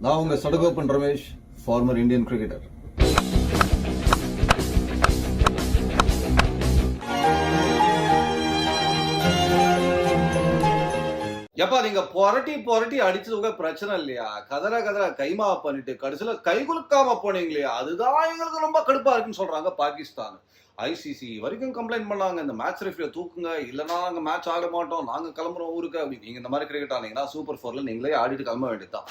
நான் உங்க Sadagopan Ramesh, farmer Indian cricketer. எப்பா நீங்க புரட்டி அடிச்சது கூட பிரச்சனை இல்லையா? கதற கைமா பண்ணிட்டு கடைசியில கை குலுக்காம போனீங்க இல்லையா? அதுதான் எங்களுக்கு ரொம்ப கடுப்பா இருக்குன்னு சொல்றாங்க பாகிஸ்தான். ஐசிசி வரைக்கும் கம்ப்ளைண்ட் பண்ணாங்க, இந்த மேட்ச் ரெஃப்ரியை தூக்குங்க, இல்லைன்னா நாங்க மேட்ச் ஆட மாட்டோம், நாங்க கிளம்புறோம் ஊருக்கு அப்படின்னு. நீங்க இந்த மாதிரி கிரிக்கெட் ஆனீங்கன்னா சூப்பர் 4ல நீங்களே ஆடிட்டு கிளம்ப வேண்டியதுதான்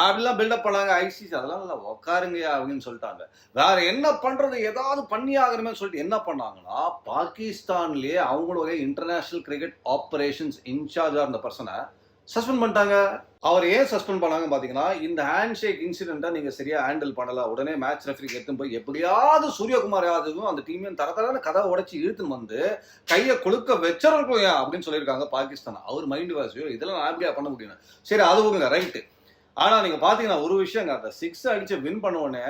அப்படிலாம் பில்டப் பண்ணாங்க ஐசிசி. அதெல்லாம் இல்லை, உக்காருங்கயா அப்படின்னு சொல்லிட்டாங்க. வேற என்ன பண்றது, ஏதாவது பண்ணி ஆகணுமே சொல்லிட்டு என்ன பண்ணாங்கன்னா, பாகிஸ்தான்லயே அவங்களுடைய இன்டர்நேஷனல் கிரிக்கெட் ஆபரேஷன்ஸ் இன்சார்ஜா இருந்த பர்சனை சஸ்பெண்ட் பண்ணிட்டாங்க. அவர் ஏன் சஸ்பெண்ட் பண்ணாங்க பாத்தீங்கன்னா, இந்த ஹேண்ட் ஷேக் இன்சிடென்ட்டை நீங்க சரியா ஹேண்டில் பண்ணல, உடனே மேட்ச் ரெஃபரிக்கு எடுத்துன்னு போய் எப்படியாவது சூரியகுமார் யாதவும் அந்த டீமையும் தரத்தரான கதை உடைச்சு இழுத்துன்னு வந்து கையை கொழுக்க வச்சிருக்கோம் அப்படின்னு சொல்லியிருக்காங்க பாகிஸ்தான். அவர் மைண்ட் வாசியோ இதெல்லாம் நான் எப்படியா பண்ண முடியும். சரி அது ஓகேங்க, ரைட்டு. ஆனா நீங்க பாத்தீங்கன்னா ஒரு விஷயங்க, அந்த 6 அடிச்சு வின் பண்ண உடனே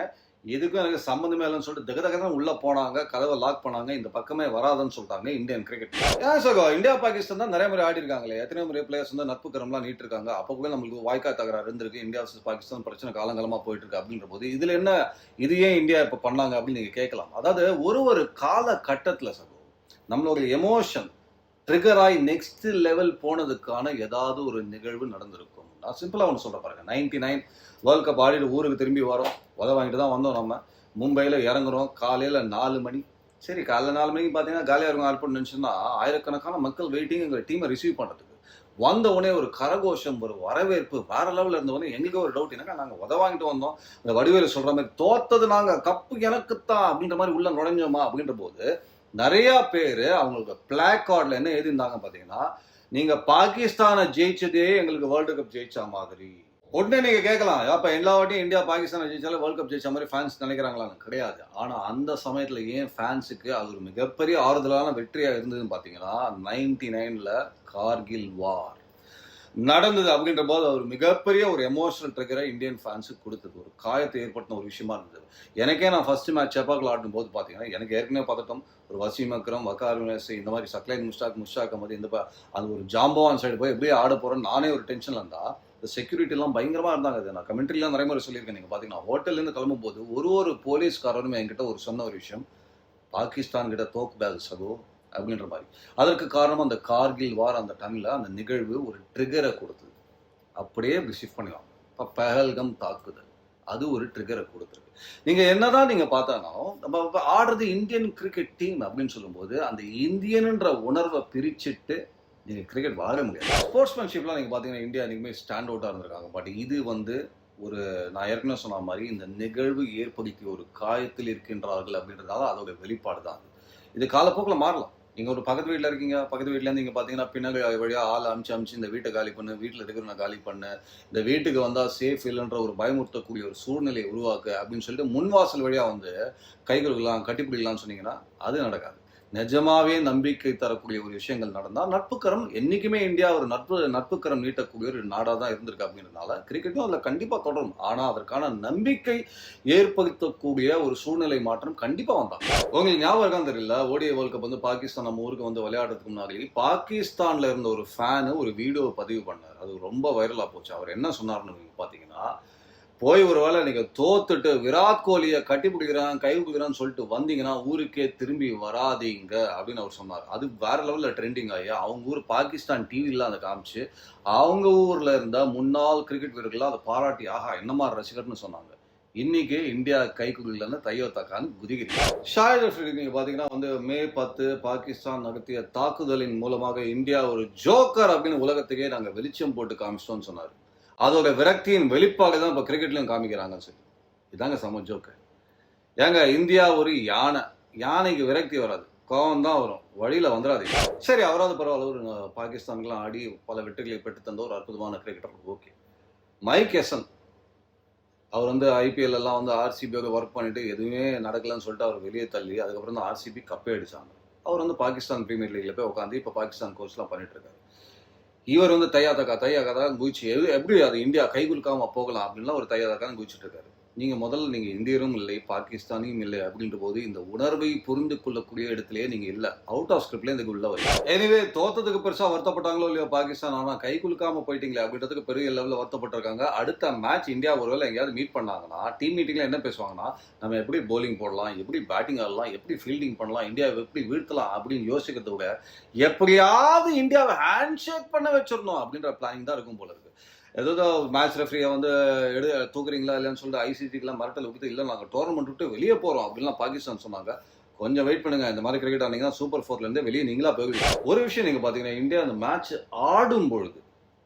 எதுக்கும் எனக்கு சம்மந்தமே இல்லைன்னு சொல்லிட்டு தகதகதான் உள்ள போனாங்க, கதவை லாக் பண்ணாங்க, இந்த பக்கமே வராதுன்னு சொல்லிட்டாங்க இந்தியன் கிரிக்கெட். ஏன் சகோ, இந்தியா பாகிஸ்தான் தான் நிறைய முறை ஆடி இருக்காங்களே, எத்தனை முறை பிளேயர்ஸ் வந்து நட்பு கரம்லாம் நீட்டு இருக்காங்க. அப்போ கூட நம்மளுக்கு வாய்க்கா தகராறு இருந்திருக்கு, இந்தியா வர்சஸ் பாகிஸ்தான் பிரச்சனை காலங்காலமா போயிட்டு இருக்கு. அப்படின்ற போது இதுல என்ன, இது ஏன் இந்தியா இப்ப பண்ணாங்க அப்படின்னு நீங்க கேட்கலாம். அதாவது ஒரு காலகட்டத்துல சகோ நம்மளுடைய எமோஷன் ட்ரிகர் ஆகி நெக்ஸ்ட் லெவல் போனதுக்கான ஏதாவது ஒரு நிகழ்வு நடந்திருக்கும். நான் சிம்பிளா ஒன்று சொல்ற பாருங்க, 99 வேர்ல்ட் கப் ஆடிட்டு ஊருக்கு திரும்பி வரோம், வாங்கிட்டு தான் வந்தோம். நம்ம மும்பையில் இறங்குறோம் காலையில் 4 மணி. சரி, காலையில் 4 மணிக்கு பார்த்தீங்கன்னா காலியாக இருக்கும் ஏர்போர்ட் நினச்சுன்னா ஆயிரக்கணக்கான மக்கள் வெயிட்டிங் எங்கள் டீமை ரிசீவ் பண்ணுறதுக்கு. வந்த உடனே ஒரு கரகோஷம், ஒரு வரவேற்பு வேற லெவலில் இருந்த உடனே எங்களுக்கு ஒரு டவுட், என்னக்கா நாங்கள் வாங்கிட்டு வந்தோம், இந்த வடிவேலு சொல்கிற மாதிரி தோத்தது நாங்கள், கப்பு எனக்குத்தான் அப்படின்ற மாதிரி உள்ள நுழைஞ்சோமா அப்படின்ற போது நிறைய பேர் அவங்களுக்கு பிளாக் கார்டில் என்ன எழுதியிருந்தாங்க பார்த்தீங்கன்னா, நீங்கள் பாகிஸ்தானை ஜெயிச்சதே எங்களுக்கு வேர்ல்டு கப் ஜெயிச்சா மாதிரி. உடனே நீங்க கேட்கலாம், அப்ப எல்லா வாட்டியும் இந்தியா பாகிஸ்தான் ஜெயிச்சாலும் வேர்ல்ட் கப் ஜெயிச்ச மாதிரி ஃபேன்ஸ் நினைக்கிறாங்களான்னு. கிடையாது. ஆனா அந்த சமயத்துல ஏன் ஃபேன்ஸுக்கு அது ஒரு மிகப்பெரிய ஆறுதலான வெற்றியா இருந்ததுன்னு பாத்தீங்கன்னா, 99ல கார்கில் வார் நடந்தது அப்படின்ற போது ஒரு மிகப்பெரிய ஒரு எமோஷனல் ட்ரிகரை இந்தியன் ஃபேன்ஸுக்கு கொடுத்தது, ஒரு காயத்தை ஏற்படுத்தின ஒரு விஷயமா இருந்தது. எனக்கே நான் ஃபர்ஸ்ட் மேட்ச் செப்பாக்கில் ஆடும் போது பார்த்தீங்கன்னா எனக்கு ஏற்கனவே பார்த்துட்டோம், ஒரு வசீம் அக்ரம், வக்கார் இந்த மாதிரி சக்லைன் முஸ்டாக் போது இந்த அது ஒரு ஜாம்பவான் சைடு போய் எப்படியே ஆட போறேன்னு நானே ஒரு டென்ஷன்ல இருந்தா, இந்த செக்யூரிட்டிலாம் பயங்கரமா இருந்தாங்க. அது நான் கமெண்ட்ரிலாம் நிறைய முறை சொல்லியிருக்கேன். நீங்க பாத்தீங்கன்னா ஹோட்டல்லேருந்து கிளம்பும் போது ஒரு போலீஸ்காரரும் என்கிட்ட சொன்ன ஒரு விஷயம், பாகிஸ்தான் கிட்ட தோக்குடாது சகோ அப்படின்ற மாதிரி. அதற்கு காரணம் அந்த கார்கில் வார், அந்த டைம்ல அந்த நிகழ்வு ஒரு ட்ரிகரை கொடுத்தது. அப்படியே இப்படி ஷிஃப்ட் பண்ணலாம். இப்போ பஹல்கம் தாக்குதல் அது ஒரு ட்ரிகரை கொடுத்துருக்கு. நீங்க என்னதான் நீங்க பார்த்தாலும் நம்ம ஆடுறது இந்தியன் கிரிக்கெட் டீம் அப்படின்னு சொல்லும்போது அந்த இந்தியன்ன்ற உணர்வை பிரிச்சுட்டு நீங்க கிரிக்கெட் விளையாட முடியாது. ஸ்போர்ட்ஸ்மேன்ஷிப்லாம் நீங்க பாத்தீங்கன்னா இந்தியா இன்னைக்குமே ஸ்டாண்ட் அவுட்டா இருந்திருக்காங்க. பட் இது ஒரு நான் ஏற்கனவே சொன்ன மாதிரி இந்த நிகழ்வு ஏற்படுத்திய ஒரு காயத்தில் இருக்கின்றார்கள் அப்படின்றதால அதோட வெளிப்பாடு தான். இது காலப்போக்கில் மாறலாம். நீங்க ஒரு பக்கத்து வீட்டில் இருக்கீங்க, பக்கத்து வீட்டுல இருந்து நீங்க பாத்தீங்கன்னா பின்னாடி வழியா ஆள் அமிச்சு இந்த வீட்டை காலி பண்ணு, வீட்டில் இருக்கிற காலி பண்ணு, இந்த வீட்டுக்கு வந்தா சேஃப் இல்லைன்ற ஒரு பயமுறுத்தக்கூடிய ஒரு சூழ்நிலையை உருவாக்கு அப்படின்னு சொல்லிட்டு முன்வாசல் வழியா வந்து கைகளுக்கெல்லாம் கட்டிப்பிடிக்கலாம்னு சொன்னீங்கன்னா அது நடக்காது. நிஜமாவே நம்பிக்கை தரக்கூடிய ஒரு விஷயங்கள் நடந்தால் நட்புக்கரம் என்னைக்குமே இந்தியா ஒரு நட்புக்கரம் நீட்டக்கூடிய ஒரு நாடாக தான் இருந்திருக்கு. அப்படின்றதுனால கிரிக்கெட்டும் அதில் கண்டிப்பாக தொடரும். ஆனால் அதற்கான நம்பிக்கை ஏற்படுத்தக்கூடிய ஒரு சூழ்நிலை மாற்றம் கண்டிப்பாக வந்தாங்க. உங்களுக்கு ஞாபகம் இருக்கான்னு தெரியல, ஓடிஐ வேர்ல்ட் கப் வந்து பாகிஸ்தான் நம்ம ஊருக்கு வந்து விளையாடுறதுக்கு முன்னாடி பாகிஸ்தான்ல இருந்த ஒரு ஃபேனு ஒரு வீடியோவை பதிவு பண்ணார். அது ரொம்ப வைரலாக போச்சு. அவர் என்ன சொன்னார்னு நீங்க பார்த்தீங்கன்னா, போய் ஒரு வேளை நீங்க தோத்துட்டு விராட் கோலியை கட்டி பிடிக்கிறான் கை பிடிக்கிறான்னு சொல்லிட்டு வந்தீங்கன்னா ஊருக்கே திரும்பி வராதீங்க அப்படின்னு அவர் சொன்னார். அது வேற லெவல்ல ட்ரெண்டிங் ஆகி அவங்க ஊர் பாகிஸ்தான் டிவில அதை காமிச்சு அவங்க ஊர்ல இருந்த முன்னாள் கிரிக்கெட் வீரர்கள்லாம் அதை பாராட்டி ஆஹா என்ன மாதிரி ரசிகர்னு சொன்னாங்க. இன்னைக்கு இந்தியா கைக்குள்ள தையோ தக்கான்னு குதிக்கிறீங்க. ஷாஹித் அஃப்ரிடி நீங்க பாத்தீங்கன்னா வந்து மே 10 பாகிஸ்தான் நடத்திய தாக்குதலின் மூலமாக இந்தியா ஒரு ஜோக்கர் அப்படின்னு உலகத்துக்கே நாங்க வெளிச்சம் போட்டு காமிச்சிட்டோம்னு சொன்னார். அதோட விரக்தியின் வெளிப்பாடு தான் இப்போ கிரிக்கெட்லையும் காமிக்கிறாங்க. சரி, இதாங்க சம ஜோக்கு. ஏங்க இந்தியா ஒரு யானைக்கு விரக்தி வராது, கோபம் தான் வரும், வழியில வந்துடாது. சரி, அவராது பரவாயில்ல, ஒரு பாகிஸ்தானுக்குலாம் ஆடி பல வெற்றிகளை பெற்று தந்த ஒரு அற்புதமான கிரிக்கெட்டர். ஓகே. மைக் எசன் அவர் வந்து ஐபிஎல் எல்லாம் வந்து ஆர்சிபியோட ஒர்க் பண்ணிட்டு எதுவுமே நடக்கலன்னு சொல்லிட்டு அவர் வெளியே தள்ளி அதுக்கப்புறம் தான் ஆர்சிபி கப்பே அடிச்சாங்க. அவர் வந்து பாகிஸ்தான் பிரீமியர் லீக்ல போய் உட்காந்து இப்போ பாகிஸ்தான் கோச்லாம் பண்ணிட்டு இருக்காரு. இவர் வந்து தையாதக்கா தான் குதிச்சு எப்படி அது இந்தியா கைகுலுக்காம போகலாம் அப்படின்லாம் ஒரு தையாதக்கான்னு குதிச்சுட்டு இருக்காரு. நீங்க முதல்ல நீங்க இந்தியரும் இல்லை, பாகிஸ்தானியும் இல்லை அப்படின்ற போது இந்த உணர்வை புரிந்து கொள்ளக்கூடிய இடத்திலேயே நீங்க இல்ல. அவுட் ஆஃப் ஸ்கிரிப்ட்ல இதுக்கு உள்ள வரீங்க. எனிவே தோத்ததுக்கு பெருசா வருத்தப்பட்டாங்களோ இல்லையோ பாகிஸ்தான், ஆனா கை குலுக்காம போயிட்டீங்களே அப்படின்றதுக்கு பெரிய லெவல்ல வருத்தப்பட்டிருக்காங்க. அடுத்த மேட்ச் இந்தியா ஒருவேளை எங்கேயாவது மீட் பண்ணாங்கன்னா டீம் மீட்டிங்ல என்ன பேசுவாங்கன்னா, நம்ம எப்படி bowling போடலாம், எப்படி பேட்டிங் ஆடலாம், எப்படி ஃபீல்டிங் பண்ணலாம், இந்தியாவை எப்படி வீழ்த்தலாம் அப்படின்னு யோசிக்கிறத விட எப்படியாவது இந்தியாவை ஹேண்ட் ஷேக் பண்ண வச்சிடணும் அப்படின்ற பிளானிங் தான் இருக்கும் போல இருக்கு. ஏதோ மேட்ச் ரெஃப்ரியை வந்து தூக்குறீங்களா இல்லைன்னு சொல்லிட்டு ஐசிசிக்கெல்லாம் மிரட்டல் விட்டு இல்லை நாங்கள் டோர்னமெண்ட் விட்டு வெளியே போகிறோம் அப்படின்லாம் பாகிஸ்தான் சொன்னாங்க. கொஞ்சம் வெயிட் பண்ணுங்க, இந்த மாதிரி கிரிக்கெட் ஆனீங்கன்னா சூப்பர் ஃபோர்லேருந்து வெளியே நீங்களா போயிடுவீங்க. ஒரு விஷயம் நீங்கள் பார்த்தீங்கன்னா இந்தியா அந்த மேட்ச் ஆடும் பொழுது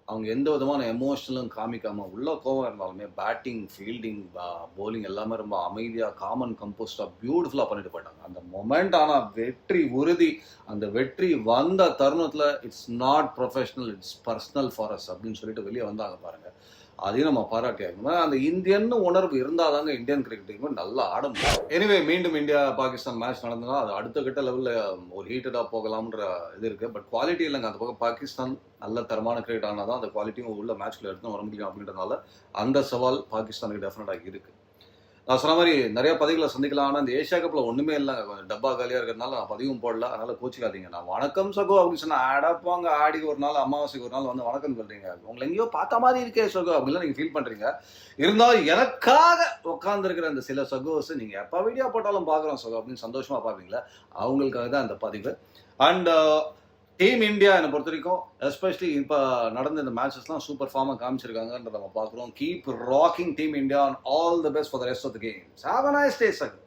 அவங்க எந்த விதமான எமோஷனலும் காமிக்காம உள்ள கோவம் இருந்தாலுமே பேட்டிங், ஃபீல்டிங், போலிங் எல்லாமே ரொம்ப அமைதியாக காமன் கம்போஸ்டாக பியூட்டிஃபுல்லாக பண்ணிட்டு போயிட்டாங்க. அந்த மொமெண்ட் ஆனால் வெற்றி உறுதி, அந்த வெற்றி வந்த தருணத்தில் it's not professional, it's personal for us அப்படின்னு சொல்லிட்டு வெளியே வந்தாங்க பாருங்க. அதையும் நம்ம பாராட்டியாகணும். அந்த இந்தியன் உணர்வு இருந்தாதாங்க இந்தியன் கிரிக்கெட் டீம் நல்லா ஆட முடியும். எனிவே மீண்டும் இந்தியா பாகிஸ்தான் மேட்ச் நடந்ததுன்னா அது அடுத்த கட்ட லெவலில் ஒரு ஹீட்டடாக போகலாம்ன்ற இது இருக்குது. பட் குவாலிட்டி இல்லைங்க. அந்த பக்கம் பாகிஸ்தான் நல்ல தரமான கிரிக்கெட் ஆனால் தான் அந்த குவாலிட்டியும் உள்ள மேட்ச்ல எடுத்து வர முடியும் அப்படின்றதுனால அந்த சவால் பாகிஸ்தானுக்கு டெஃபினட்டாக இருக்குது. நான் சொன்ன மாதிரி நிறைய பதிவுகளை சந்திக்கலாம். ஆனால் இந்த ஏஷியா கப்பில் ஒன்றுமே இல்லை, டப்பா காலியாக இருக்கிறதுனால நான் பதிவும் போடல. அதனால கோச்சிக்காதீங்க. நான் வணக்கம் சகோ அப்படின்னு சொன்னால் அடப்பாங்க ஆடிக்கு ஒரு நாள் அமாவாசைக்கு ஒரு நாள் வந்து வணக்கம் சொல்றீங்க, உங்களை எங்கேயோ பார்த்த மாதிரி இருக்கே சகோ அப்படின்லாம் நீங்கள் ஃபீல் பண்ணுறீங்க. இருந்தாலும் எனக்காக உட்காந்துருக்கிற அந்த சில சகோஸ் நீங்கள் எப்போ வீடியோ போட்டாலும் பார்க்குறோம் சகோ அப்படின்னு சந்தோஷமாக பார்ப்பீங்களா, அவங்களுக்காக தான் அந்த பதிவு. அண்ட் டீம் இந்தியா என்னை பொறுத்த வரைக்கும் எஸ்பெஷலி இப்போ நடந்த இந்த மேட்சஸ்லாம் சூப்பர் ஃபார்மாக காமிச்சிருக்காங்கன்றத நம்ம பார்க்குறோம். Keep rocking team India, all the best for the rest of the games. Have a nice day சகோ.